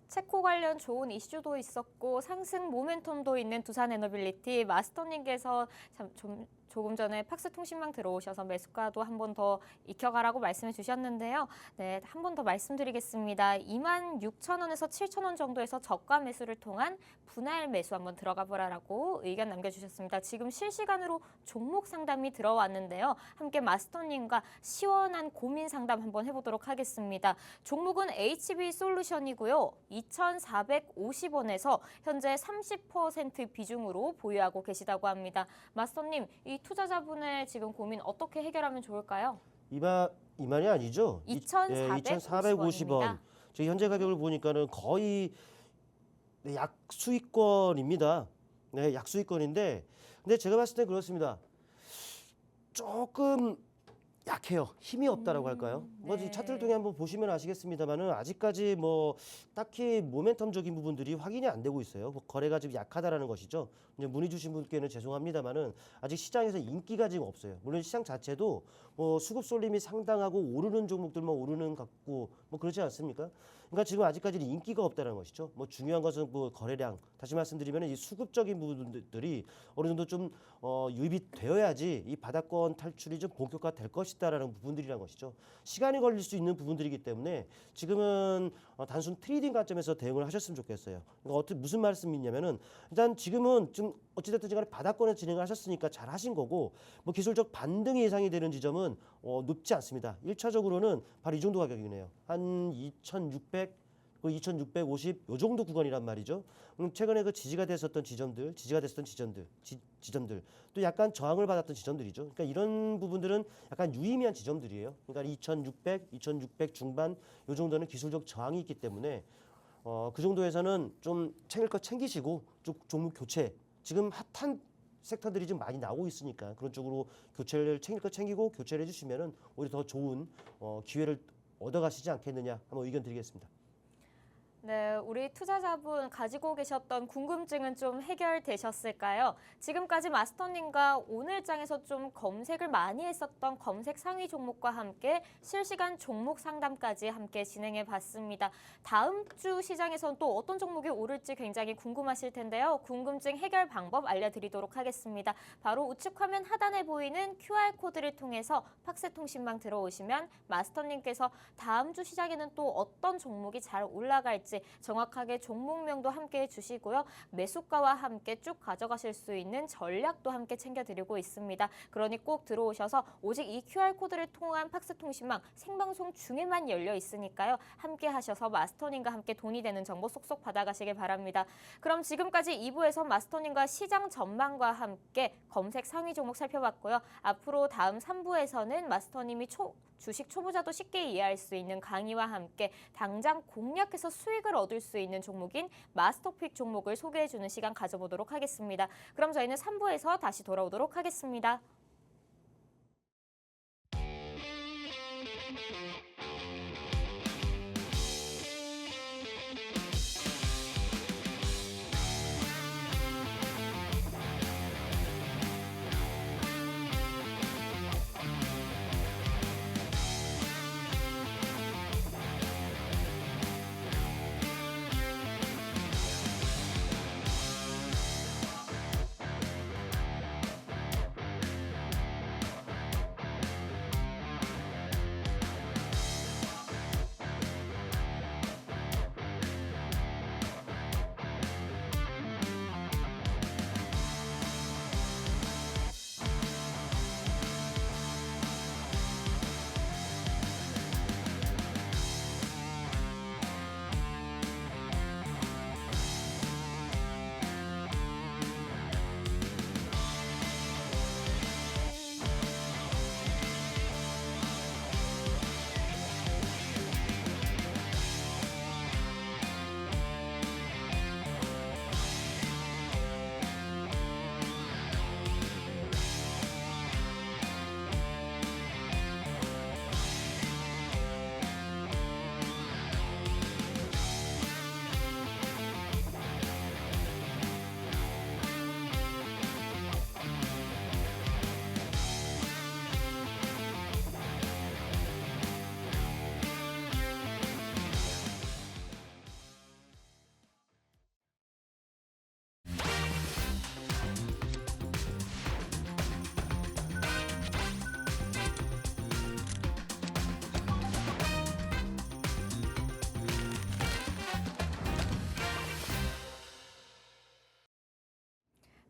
체코 관련 좋은 이슈도 있었고 상승 모멘텀도 있는 두산에너빌리티 마스터님께서 참 좀 조금 전에 팍스통신망 들어오셔서 매수가도 한 번 더 익혀가라고 말씀해 주셨는데요. 네, 한 번 더 말씀드리겠습니다. 26,000원에서 7,000원 정도에서 저가 매수를 통한 분할 매수 한번 들어가 보라라고 의견 남겨주셨습니다. 지금 실시간으로 종목 상담이 들어왔는데요. 함께 마스터님과 시원한 고민 상담 한번 해보도록 하겠습니다. 종목은 HB솔루션이고요. 2,450원에서 현재 30% 비중으로 보유하고 계시다고 합니다. 마스터님, 이 투자자분의 지금 고민 어떻게 해결하면 좋을까요? 이만이 아니죠? 2,450원. 저희 현재 가격을 보니까는 거의 약수익권입니다. 네, 약수익권인데, 근데 제가 봤을 때 그렇습니다. 조금 약해요. 힘이 없다라고 할까요? 뭐 네. 차트를 통해 한번 보시면 아시겠습니다만은 아직까지 뭐 딱히 모멘텀적인 부분들이 확인이 안 되고 있어요. 뭐 거래가 좀 약하다라는 것이죠. 이제 문의 주신 분께는 죄송합니다만은 아직 시장에서 인기가 지금 없어요. 물론 시장 자체도 뭐 수급 쏠림이 상당하고 오르는 종목들만 오르는 같고 뭐 그렇지 않습니까? 그러니까 지금 아직까지는 인기가 없다는 것이죠. 뭐 중요한 것은 뭐 거래량. 다시 말씀드리면 이 수급적인 부분들이 어느 정도 좀 유입이 되어야지 이 바닥권 탈출이 좀 본격화될 것이다라는 부분들이란 것이죠. 시간이 걸릴 수 있는 부분들이기 때문에 지금은 단순 트레이딩 관점에서 대응을 하셨으면 좋겠어요. 그러니까 어떻게 무슨 말씀이냐면은 일단 지금은 좀 어찌됐든 간에 바닥권에 진행을 하셨으니까 잘 하신 거고 뭐 기술적 반등이 예상이 되는 지점은 높지 않습니다. 1차적으로는 바로 이 정도 가격이네요. 한 2,600 2,650 요 정도 구간이란 말이죠. 최근에 그 지지가 됐었던 지점들 또 약간 저항을 받았던 지점들이죠. 그러니까 이런 부분들은 약간 유의미한 지점들이에요. 그러니까 2,600 중반 요 정도는 기술적 저항이 있기 때문에 그 정도에서는 좀 챙길 거 챙기시고 좀 종목 교체 지금 핫한 섹터들이 좀 많이 나오고 있으니까 그런 쪽으로 교체를 챙길 거 챙기고 교체를 해주시면은 오히려 더 좋은 기회를 얻어가시지 않겠느냐 한번 의견 드리겠습니다. 네, 우리 투자자분 가지고 계셨던 궁금증은 좀 해결되셨을까요? 지금까지 마스터님과 오늘장에서 좀 검색을 많이 했었던 검색 상위 종목과 함께 실시간 종목 상담까지 함께 진행해 봤습니다. 다음 주 시장에서는 또 어떤 종목이 오를지 굉장히 궁금하실 텐데요. 궁금증 해결 방법 알려드리도록 하겠습니다. 바로 우측 화면 하단에 보이는 QR코드를 통해서 팍스통신망 들어오시면 마스터님께서 다음 주 시장에는 또 어떤 종목이 잘 올라갈지 정확하게 종목명도 함께 해주시고요. 매수가와 함께 쭉 가져가실 수 있는 전략도 함께 챙겨드리고 있습니다. 그러니 꼭 들어오셔서 오직 이 QR코드를 통한 팍스통신망 생방송 중에만 열려 있으니까요. 함께 하셔서 마스터님과 함께 돈이 되는 정보 쏙쏙 받아가시길 바랍니다. 그럼 지금까지 2부에서 마스터님과 시장 전망과 함께 검색 상위 종목 살펴봤고요. 앞으로 다음 3부에서는 마스터님이 주식 초보자도 쉽게 이해할 수 있는 강의와 함께 당장 공략해서 수익을 얻을 수 있는 종목인 마스터픽 종목을 소개해주는 시간 가져보도록 하겠습니다. 그럼 저희는 3부에서 다시 돌아오도록 하겠습니다.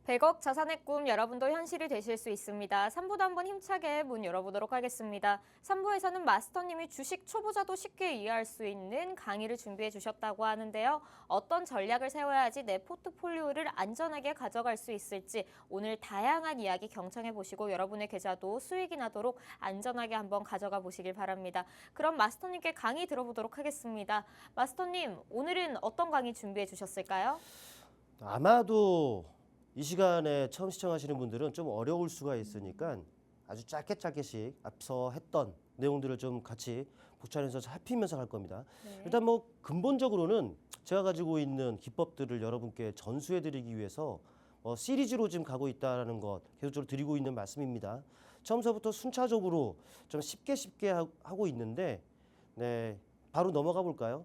100억 자산의 꿈 여러분도 현실이 되실 수 있습니다. 3부도 한번 힘차게 문 열어보도록 하겠습니다. 3부에서는 마스터님이 주식 초보자도 쉽게 이해할 수 있는 강의를 준비해 주셨다고 하는데요. 어떤 전략을 세워야지 내 포트폴리오를 안전하게 가져갈 수 있을지 오늘 다양한 이야기 경청해 보시고 여러분의 계좌도 수익이 나도록 안전하게 한번 가져가 보시길 바랍니다. 그럼 마스터님께 강의 들어보도록 하겠습니다. 마스터님, 오늘은 어떤 강의 준비해 주셨을까요? 아마도 이 시간에 처음 시청하시는 분들은 좀 어려울 수가 있으니까 아주 짧게씩 앞서 했던 내용들을 좀 같이 복찬해서 살피면서 할 겁니다. 네. 일단 뭐 근본적으로는 제가 가지고 있는 기법들을 여러분께 전수해드리기 위해서 시리즈로 지금 가고 있다는 것 계속적으로 드리고 있는 말씀입니다. 처음서부터 순차적으로 좀 쉽게 하고 있는데 네, 바로 넘어가 볼까요?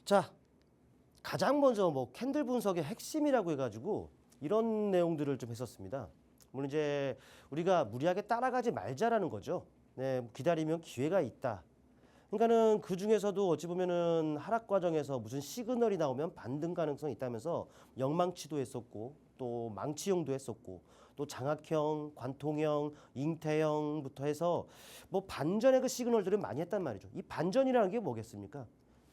자. 가장 먼저 뭐 캔들 분석의 핵심이라고 해가지고 이런 내용들을 좀 했었습니다. 물론 이제 우리가 무리하게 따라가지 말자라는 거죠. 네, 기다리면 기회가 있다. 그러니까는 그 중에서도 어찌 보면은 하락 과정에서 무슨 시그널이 나오면 반등 가능성이 있다면서 영망치도 했었고 또 망치형도 했었고 또 장악형, 관통형, 잉태형부터 해서 뭐 반전의 그 시그널들을 많이 했단 말이죠. 이 반전이라는 게 뭐겠습니까?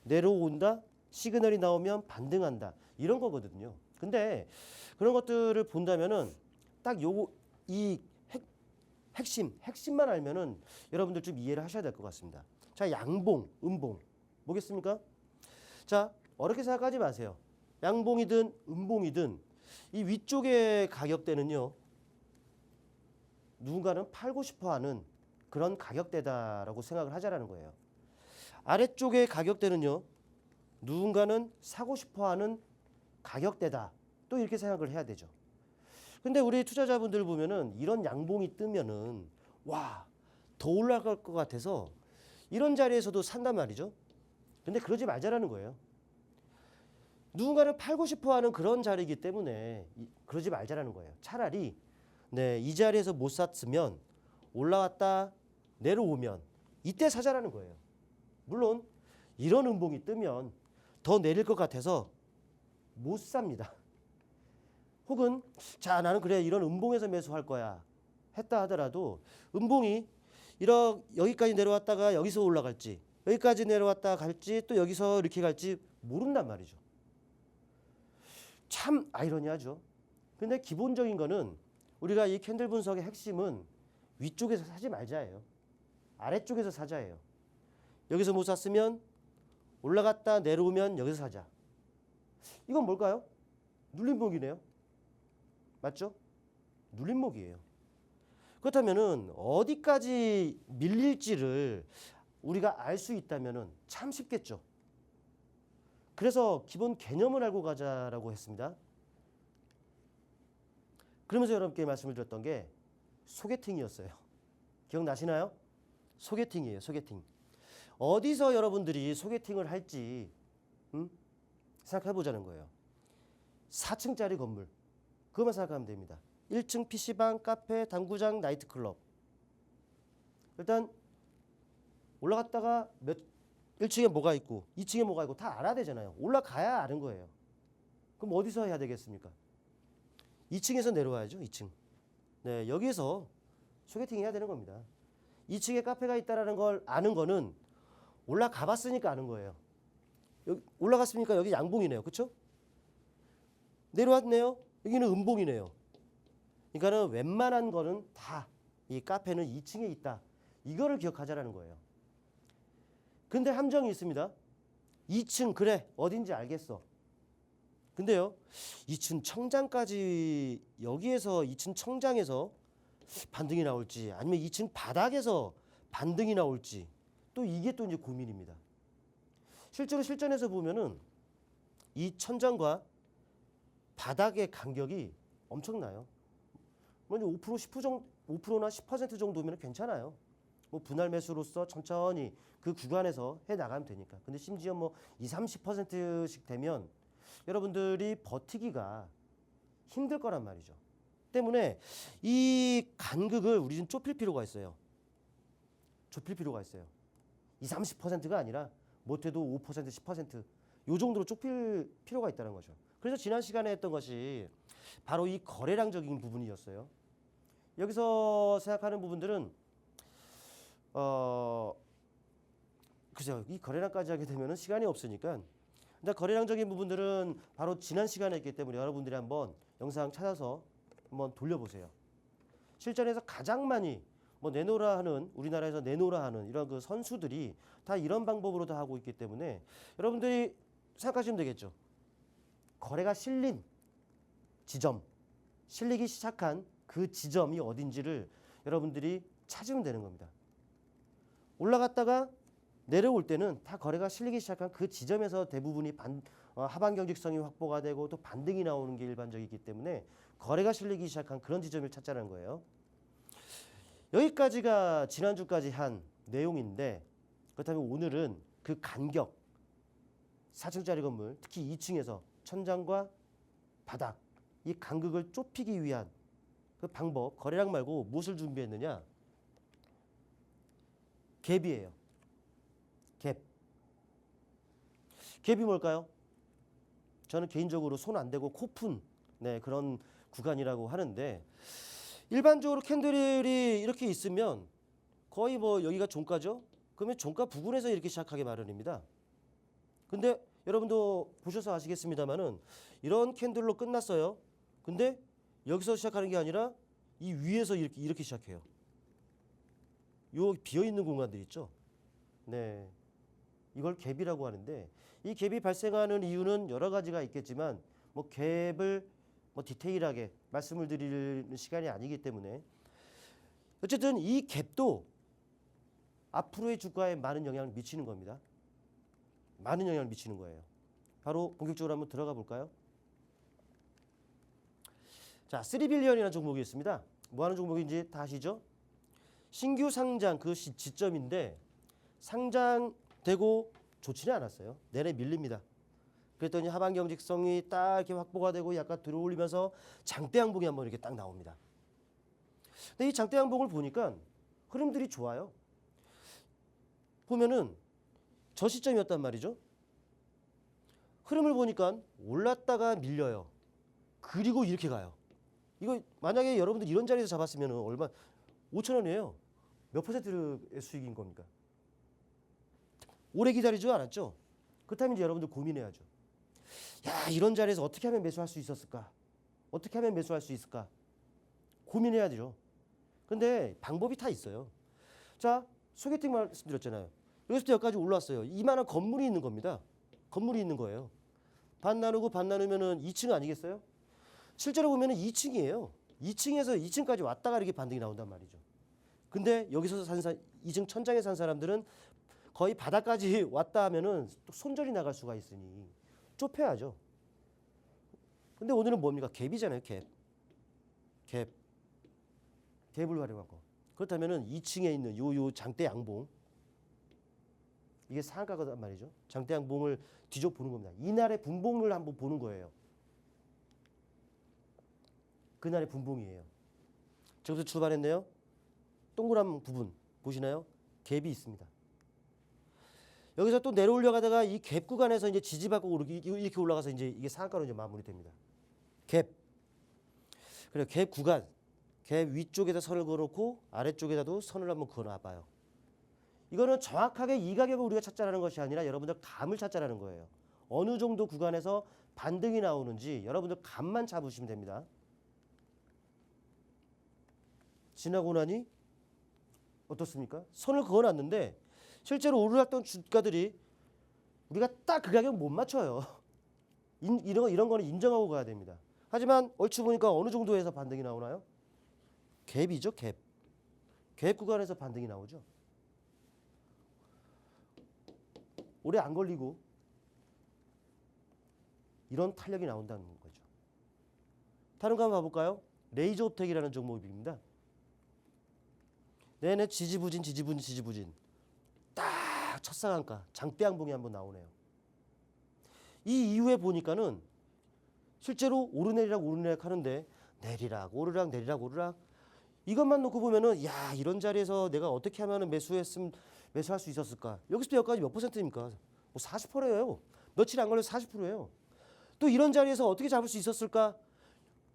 내려온다. 시그널이 나오면 반등한다 이런 거거든요. 근데 그런 것들을 본다면은 딱 요거 이 핵심만 알면은 여러분들 좀 이해를 하셔야 될 것 같습니다. 자, 양봉, 음봉 뭐겠습니까? 자, 어렵게 생각하지 마세요. 양봉이든 음봉이든 이 위쪽의 가격대는요. 누군가는 팔고 싶어하는 그런 가격대다라고 생각을 하자라는 거예요. 아래쪽의 가격대는요. 누군가는 사고 싶어하는 가격대다. 또 이렇게 생각을 해야 되죠. 근데 우리 투자자분들 보면은 이런 양봉이 뜨면은 와, 더 올라갈 것 같아서 이런 자리에서도 산단 말이죠. 근데 그러지 말자라는 거예요. 누군가는 팔고 싶어하는 그런 자리이기 때문에 그러지 말자라는 거예요. 차라리 네, 이 자리에서 못 샀으면 올라왔다 내려오면 이때 사자라는 거예요. 물론 이런 음봉이 뜨면 더 내릴 것 같아서 못 삽니다. 혹은 자, 나는 그래 이런 음봉에서 매수할 거야 했다 하더라도 음봉이 여기까지 내려왔다가 여기서 올라갈지 여기까지 내려왔다가 갈지 또 여기서 이렇게 갈지 모른단 말이죠. 참 아이러니하죠. 근데 기본적인 거는 우리가 이 캔들 분석의 핵심은 위쪽에서 사지 말자예요. 아래쪽에서 사자예요. 여기서 못 샀으면 올라갔다 내려오면 여기서 사자. 이건 뭘까요? 눌림목이네요. 맞죠? 눌림목이에요. 그렇다면은 어디까지 밀릴지를 우리가 알 수 있다면은 참 쉽겠죠. 그래서 기본 개념을 알고 가자라고 했습니다. 그러면서 여러분께 말씀을 드렸던 게 소개팅이었어요. 기억나시나요? 소개팅이에요. 소개팅. 어디서 여러분들이 소개팅을 할지 생각해 보자는 거예요. 4층짜리 건물. 그것만 생각하면 됩니다. 1층 PC방, 카페, 당구장, 나이트클럽. 일단 올라갔다가 1층에 뭐가 있고 2층에 뭐가 있고 다 알아야 되잖아요. 올라가야 아는 거예요. 그럼 어디서 해야 되겠습니까? 2층에서 내려와야죠. 2층. 네, 여기에서 소개팅 해야 되는 겁니다. 2층에 카페가 있다는 걸 아는 거는 올라가 봤으니까 아는 거예요. 여기 올라갔으니까 여기 양봉이네요. 그렇죠? 내려왔네요. 여기는 음봉이네요. 그러니까는 웬만한 거는 다 이 카페는 2층에 있다. 이거를 기억하자라는 거예요. 근데 함정이 있습니다. 2층 그래 어딘지 알겠어. 근데요 2층 청장까지 여기에서 2층 청장에서 반등이 나올지 아니면 2층 바닥에서 반등이 나올지 또 이게 또 이제 고민입니다. 실제로 실전에서 보면은 이 천장과 바닥의 간격이 엄청나요. 먼저 5% 10% 정도, 5%나 10% 정도면 괜찮아요. 뭐 분할 매수로서 천천히 그 구간에서 해 나가면 되니까. 근데 심지어 뭐 20, 30%씩 되면 여러분들이 버티기가 힘들 거란 말이죠. 때문에 이 간극을 우리는 좁힐 필요가 있어요. 좁힐 필요가 있어요. 20, 30%가 아니라 못해도 5%, 10%요 정도로 좁힐 필요가 있다는 거죠. 그래서 지난 시간에 했던 것이 바로 이 거래량적인 부분이었어요. 여기서 생각하는 부분들은 글쎄요, 이 거래량까지 하게 되면 시간이 없으니까 일단 거래량적인 부분들은 바로 지난 시간에 있기 때문에 여러분들이 한번 영상 찾아서 한번 돌려보세요. 실전에서 가장 많이 뭐 내놓으라 하는, 우리나라에서 내놓으라 하는 이런 그 선수들이 다 이런 방법으로 다 하고 있기 때문에 여러분들이 생각하시면 되겠죠. 거래가 실린 지점, 실리기 시작한 그 지점이 어딘지를 여러분들이 찾으면 되는 겁니다. 올라갔다가 내려올 때는 다 거래가 실리기 시작한 그 지점에서 대부분이 하방 경직성이 확보가 되고 또 반등이 나오는 게 일반적이기 때문에 거래가 실리기 시작한 그런 지점을 찾자는 거예요. 여기까지가 지난주까지 한 내용인데, 그렇다면 오늘은 그 간격, 4층짜리 건물, 특히 2층에서 천장과 바닥, 이 간격을 좁히기 위한 그 방법, 거래량 말고 무엇을 준비했느냐? 갭이에요. 갭. 갭이 뭘까요? 저는 개인적으로 손 안 대고 코 푼 그런 구간이라고 하는데, 일반적으로 캔들이 이렇게 있으면 거의 뭐 여기가 종가죠? 그러면 종가 부근에서 이렇게 시작하기 마련입니다. 근데 여러분도 보셔서 아시겠습니다만은 이런 캔들로 끝났어요. 근데 여기서 시작하는 게 아니라 이 위에서 이렇게 시작해요. 요 비어 있는 공간들 있죠? 네. 이걸 갭이라고 하는데, 이 갭이 발생하는 이유는 여러 가지가 있겠지만 뭐 갭을 뭐 디테일하게 말씀을 드리는 시간이 아니기 때문에 어쨌든 이 갭도 앞으로의 주가에 많은 영향을 미치는 겁니다. 많은 영향을 미치는 거예요. 바로 본격적으로 한번 들어가 볼까요? 자, 3빌리언이라는 종목이 있습니다. 뭐 하는 종목인지 다 아시죠? 신규 상장 그 지점인데 상장되고 좋지는 않았어요. 내내 밀립니다. 그랬더니 하방 경직성이 딱 이렇게 확보가 되고 약간 들어올리면서 장대 양봉이 한번 이렇게 딱 나옵니다. 근데 이 장대 양봉을 보니까 흐름들이 좋아요. 보면은 저 시점이었단 말이죠. 흐름을 보니까 올랐다가 밀려요. 그리고 이렇게 가요. 이거 만약에 여러분들 이런 자리에서 잡았으면 얼마? 5,000원이에요. 몇 퍼센트의 수익인 겁니까? 오래 기다리지 않았죠? 그렇다면 이제 여러분들 고민해야죠. 야, 이런 자리에서 어떻게 하면 매수할 수 있었을까? 어떻게 하면 매수할 수 있을까? 고민해야 되죠. 근데 방법이 다 있어요. 자, 소개팅 말씀드렸잖아요. 여기서부터 여기까지 올라왔어요. 이만한 건물이 있는 겁니다. 건물이 있는 거예요. 반 나누고 반 나누면은 2층 아니겠어요? 실제로 보면은 2층이에요. 2층에서 2층까지 왔다가 이렇게 반등이 나온단 말이죠. 근데 여기서 2층 천장에 산 사람들은 거의 바닥까지 왔다 하면은 또 손절이 나갈 수가 있으니 좁혀야죠. 근데 오늘은 뭡니까? 갭이잖아요, 갭. 갭을 활용한 거. 그렇다면은 2층에 있는 요 장대 양봉, 이게 상한가거든 말이죠. 장대 양봉을 뒤져 보는 겁니다. 이날의 분봉을 한번 보는 거예요. 그날의 분봉이에요. 저기서 출발했네요. 동그란 부분 보시나요? 갭이 있습니다. 여기서 또 내려올려 가다가 이 갭 구간에서 이제 지지받고 이렇게 올라가서 이제 이게 상한가로 이제 마무리됩니다. 갭. 그래, 갭 구간, 갭 위쪽에다 선을 그어놓고 아래쪽에다도 선을 한번 그어놔봐요. 이거는 정확하게 이 가격을 우리가 찾자라는 것이 아니라 여러분들 감을 찾자라는 거예요. 어느 정도 구간에서 반등이 나오는지 여러분들 감만 잡으시면 됩니다. 지나고 나니 어떻습니까? 선을 그어놨는데 실제로 오르락던 주가들이 우리가 딱 그 가격 못 맞춰요. 이런 거는 인정하고 가야 됩니다. 하지만 얼추 보니까 어느 정도에서 반등이 나오나요? 갭이죠, 갭. 갭 구간에서 반등이 나오죠. 오래 안 걸리고 이런 탄력이 나온다는 거죠. 다른 거 한번 봐볼까요? 레이저 옵텍이라는 종목입니다. 내내 지지부진. 딱 첫 상한가 장대 양봉이 한번 나오네요. 이 이후에 보니까는 실제로 오르내리락 하는데 내리락 오르락 이것만 놓고 보면은 야, 이런 자리에서 내가 어떻게 하면은 매수할 수 있었을까? 여기서부터 여기까지 몇 퍼센트입니까? 뭐 40%예요. 며칠 안 걸려서 40%예요. 또 이런 자리에서 어떻게 잡을 수 있었을까?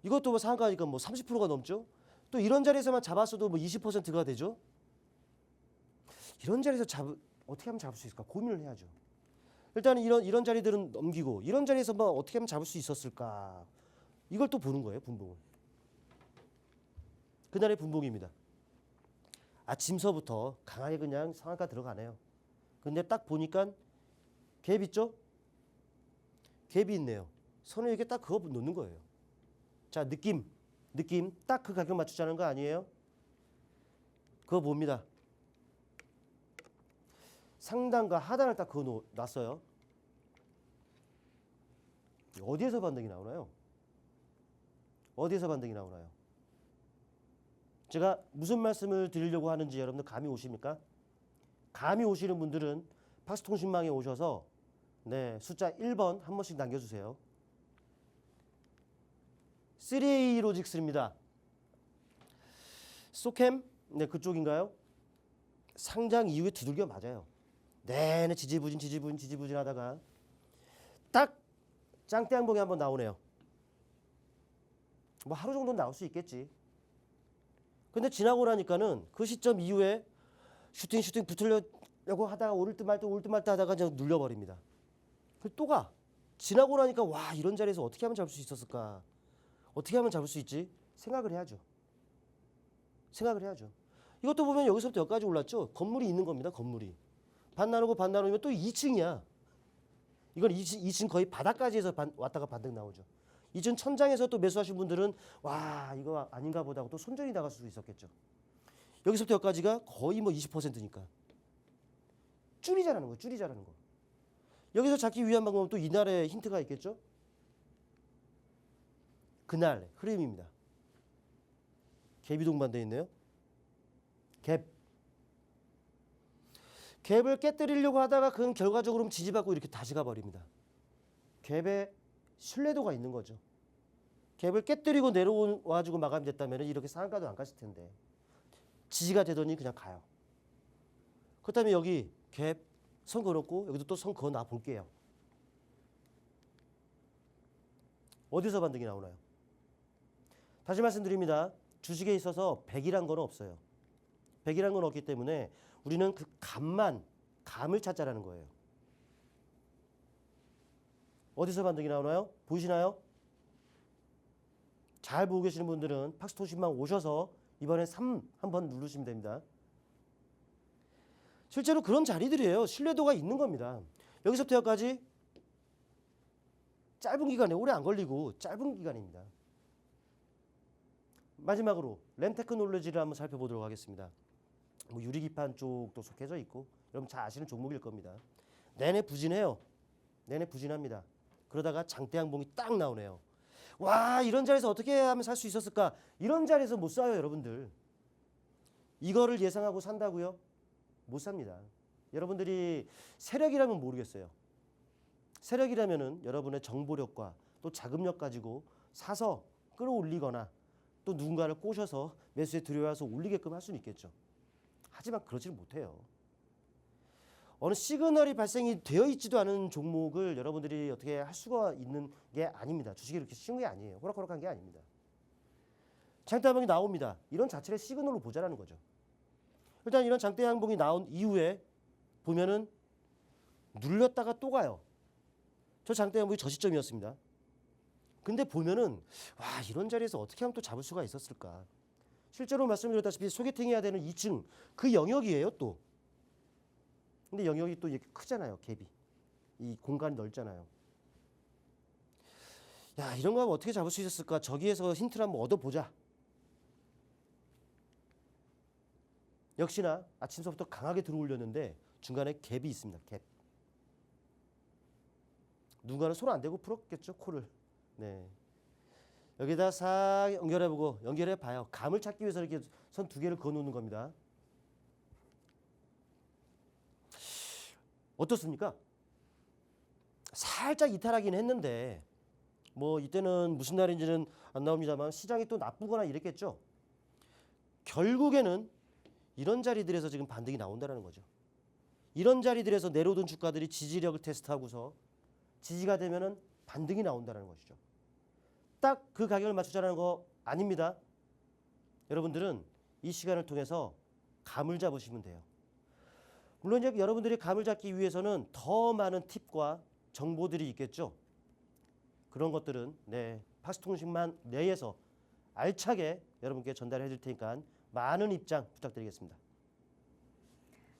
이것도 뭐 상한가니까 뭐 30%가 넘죠. 또 이런 자리에서만 잡았어도 뭐 20%가 되죠. 이런 자리에서 어떻게 하면 잡을 수 있을까 고민을 해야죠. 일단은 이런 자리들은 넘기고 이런 자리에서만 어떻게 하면 잡을 수 있었을까 이걸 또 보는 거예요. 분봉을. 그날의 분봉입니다. 아침서부터 강하게 그냥 상한가 들어가네요. 근데 딱 보니까 갭 있죠? 갭이 있네요. 선을 딱 그거 놓는 거예요. 자, 느낌 딱 그 가격 맞추자는 거 아니에요? 그거 봅니다. 상단과 하단을 딱 그거 놨어요. 어디에서 반등이 나오나요? 어디에서 반등이 나오나요? 제가 무슨 말씀을 드리려고 하는지 여러분들 감이 오십니까? 감이 오시는 분들은 팍스통신망에 오셔서 네, 숫자 1번 한 번씩 남겨주세요. 3A 로직스입니다. 소캠 네, 그쪽인가요? 상장 이후에 두들겨 맞아요. 내내 지지부진 하다가 딱 짱대 항봉이 한번 나오네요. 뭐 하루 정도는 나올 수 있겠지. 근데 지나고 나니까는 그 시점 이후에 슈팅 붙으려고 하다가 오를 듯 말 듯 하다가 그냥 눌려버립니다. 또 가. 지나고 나니까 와 이런 자리에서 어떻게 하면 잡을 수 있었을까? 어떻게 하면 잡을 수 있지? 생각을 해야죠. 이것도 보면 여기서부터 여기까지 올랐죠. 건물이 있는 겁니다. 건물이. 반 나누면 또 2층이야. 이건 2층 거의 바닥까지 해서 왔다가 반등 나오죠. 2층 천장에서 또 매수하신 분들은 와 이거 아닌가 보다 하고 또 손절이 나갈 수도 있었겠죠. 여기서부터 여기까지가 거의 뭐 20%니까. 줄이자라는 거. 여기서 잡기 위한 방법은 또 이날의 힌트가 있겠죠. 그날 흐름입니다. 갭이 동반되어 있네요. 갭을 깨뜨리려고 하다가 그건 결과적으로 지지받고 이렇게 다시 가버립니다. 갭에 신뢰도가 있는 거죠. 갭을 깨뜨리고 내려와가지고 마감이 됐다면 이렇게 상한가도 안 갔을 텐데 지지가 되더니 그냥 가요. 그렇다면 여기 갭 선 그어놓고 여기도 또 선 그어놔 볼게요. 어디서 반등이 나오나요? 다시 말씀드립니다. 주식에 있어서 100이란 건 없어요. 100이란 건 없기 때문에 우리는 그 감을 찾자라는 거예요. 어디서 반등이 나오나요? 보이시나요? 잘 보고 계시는 분들은 팍스통신망 오셔서 이번에 3 한번 누르시면 됩니다. 실제로 그런 자리들이에요. 신뢰도가 있는 겁니다. 여기서부터 여기까지 짧은 기간에 오래 안 걸리고 짧은 기간입니다. 마지막으로 램테크놀로지를 한번 살펴보도록 하겠습니다. 뭐 유리기판 쪽도 속해져 있고 여러분 잘 아시는 종목일 겁니다. 내내 부진해요. 내내 부진합니다. 그러다가 장대 항봉이 딱 나오네요. 와 이런 자리에서 어떻게 하면 살 수 있었을까? 이런 자리에서 못 사요 여러분들. 이거를 예상하고 산다고요? 못 삽니다. 여러분들이 세력이라면 모르겠어요. 세력이라면은 여러분의 정보력과 또 자금력 가지고 사서 끌어올리거나 또 누군가를 꼬셔서 매수에 들여와서 올리게끔 할 수는 있겠죠. 하지만 그러지는 못해요. 어느 시그널이 발생이 되어 있지도 않은 종목을 여러분들이 어떻게 할 수가 있는 게 아닙니다. 주식이 그렇게 쉬운 게 아니에요. 호락호락한 게 아닙니다. 장대 항봉이 나옵니다. 이런 자체를 시그널로 보자라는 거죠. 일단 이런 장대 항봉이 나온 이후에 보면은 눌렸다가 또 가요. 저 장대 항봉이 저 시점이었습니다. 근데 보면은 와 이런 자리에서 어떻게 하면 또 잡을 수가 있었을까? 실제로 말씀드렸다시피 소개팅 해야 되는 2층 그 영역이에요 또. 근데 영역이 또 이렇게 크잖아요 갭이. 이 공간이 넓잖아요. 야 이런 거 하면 어떻게 잡을 수 있었을까? 저기에서 힌트를 한번 얻어보자. 역시나 아침서부터 강하게 들어올렸는데 중간에 갭이 있습니다. 갭. 누군가는 손 안 대고 풀었겠죠 코를. 네. 여기다 싹 연결해보고 연결해봐요. 감을 찾기 위해서 이렇게 선 두 개를 그어놓는 겁니다. 어떻습니까? 살짝 이탈하긴 했는데 뭐 이때는 무슨 날인지는 안 나옵니다만 시장이 또 나쁘거나 이랬겠죠. 결국에는 이런 자리들에서 지금 반등이 나온다는 거죠. 이런 자리들에서 내려오던 주가들이 지지력을 테스트하고서 지지가 되면은 반등이 나온다는 것이죠. 딱 그 가격을 맞추자는 거 아닙니다. 여러분들은 이 시간을 통해서 감을 잡으시면 돼요. 물론 이제 여러분들이 감을 잡기 위해서는 더 많은 팁과 정보들이 있겠죠. 그런 것들은 팍스통신만 내에서 알차게 여러분께 전달해 드릴 테니까 많은 입장 부탁드리겠습니다.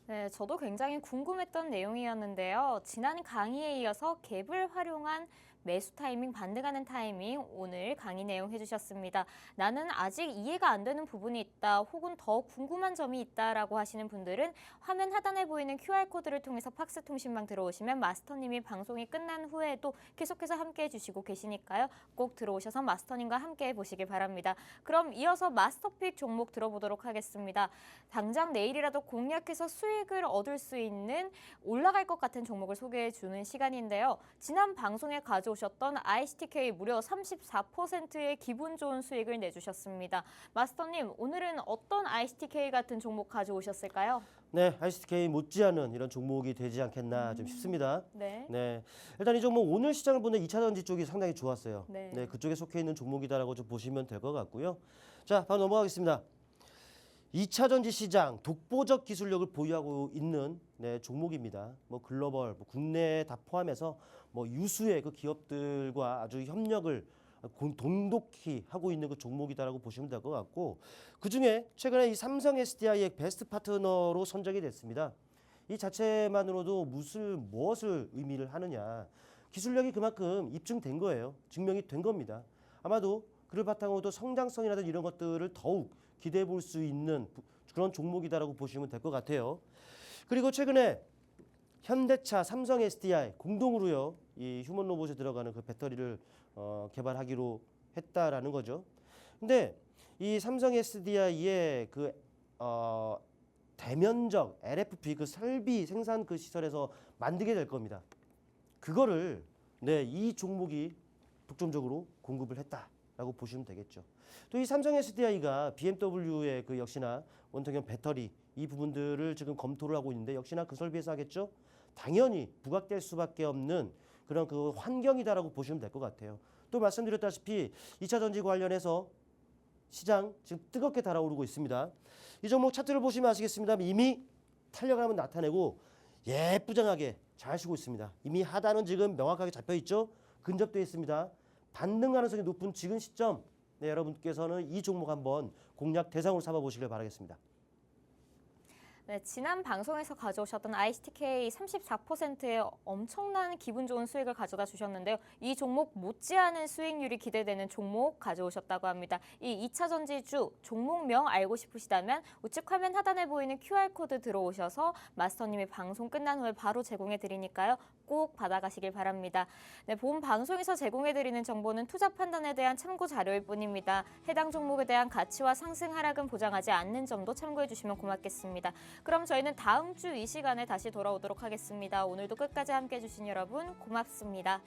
네, 저도 굉장히 궁금했던 내용이었는데요. 지난 강의에 이어서 갭을 활용한 매수 타이밍, 반등하는 타이밍 오늘 강의 내용 해주셨습니다. 나는 아직 이해가 안 되는 부분이 있다 혹은 더 궁금한 점이 있다라고 하시는 분들은 화면 하단에 보이는 QR코드를 통해서 팍스통신망 들어오시면 마스터님이 방송이 끝난 후에도 계속해서 함께해 주시고 계시니까요. 꼭 들어오셔서 마스터님과 함께해 보시길 바랍니다. 그럼 이어서 마스터픽 종목 들어보도록 하겠습니다. 당장 내일이라도 공략해서 수익을 얻을 수 있는 올라갈 것 같은 종목을 소개해 주는 시간인데요. 지난 방송에 가져오셨던 ICTK 무려 34%의 기분 좋은 수익을 내주셨습니다. 마스터님, 오늘은 어떤 ICTK 같은 종목 가져오셨을까요? 네, ICTK 못지않은 이런 종목이 되지 않겠나 좀 싶습니다. 네. 일단 이 종목 오늘 시장을 보는 2차 전지 쪽이 상당히 좋았어요. 네. 그쪽에 속해 있는 종목이다라고 좀 보시면 될 것 같고요. 자, 바로 넘어가겠습니다. 2차 전지 시장 독보적 기술력을 보유하고 있는 종목입니다. 뭐 글로벌, 국내 다 포함해서 뭐 유수의 그 기업들과 아주 협력을 동독히 하고 있는 그 종목이다라고 보시면 될 것 같고, 그 중에 최근에 이 삼성 SDI의 베스트 파트너로 선정이 됐습니다. 이 자체만으로도 무엇을 의미를 하느냐, 기술력이 그만큼 입증된 거예요. 증명이 된 겁니다. 아마도 그를 바탕으로도 성장성이라든지 이런 것들을 더욱 기대해 볼 수 있는 그런 종목이다라고 보시면 될 것 같아요. 그리고 최근에 현대차, 삼성 SDI 공동으로요, 이 휴먼 로봇에 들어가는 그 배터리를 개발하기로 했다라는 거죠. 근데 이 삼성 SDI의 그 대면적 LFP 그 설비 생산 그 시설에서 만들게 될 겁니다. 그거를 이 종목이 독점적으로 공급을 했다라고 보시면 되겠죠. 또 이 삼성 SDI가 BMW의 그 역시나 원통형 배터리 이 부분들을 지금 검토를 하고 있는데 역시나 그 설비에서 하겠죠. 당연히 부각될 수밖에 없는 그런 그 환경이다라고 보시면 될 것 같아요. 또 말씀드렸다시피 2차 전지 관련해서 시장 지금 뜨겁게 달아오르고 있습니다. 이 종목 차트를 보시면 아시겠습니다. 이미 탄력을 한번 나타내고 예쁘장하게 잘 쉬고 있습니다. 이미 하단은 지금 명확하게 잡혀 있죠. 근접되어 있습니다. 반등 가능성이 높은 지금 시점, 여러분께서는 이 종목 한번 공략 대상으로 삼아 보시길 바라겠습니다. 네, 지난 방송에서 가져오셨던 ICTK 34%의 엄청난 기분 좋은 수익을 가져다 주셨는데요. 이 종목 못지않은 수익률이 기대되는 종목 가져오셨다고 합니다. 이 2차 전지주 종목명 알고 싶으시다면 우측 화면 하단에 보이는 QR코드 들어오셔서 마스터님이 방송 끝난 후에 바로 제공해 드리니까요. 꼭 받아가시길 바랍니다. 네, 본 방송에서 제공해 드리는 정보는 투자 판단에 대한 참고 자료일 뿐입니다. 해당 종목에 대한 가치와 상승 하락은 보장하지 않는 점도 참고해 주시면 고맙겠습니다. 그럼 저희는 다음 주 이 시간에 다시 돌아오도록 하겠습니다. 오늘도 끝까지 함께해 주신 여러분 고맙습니다.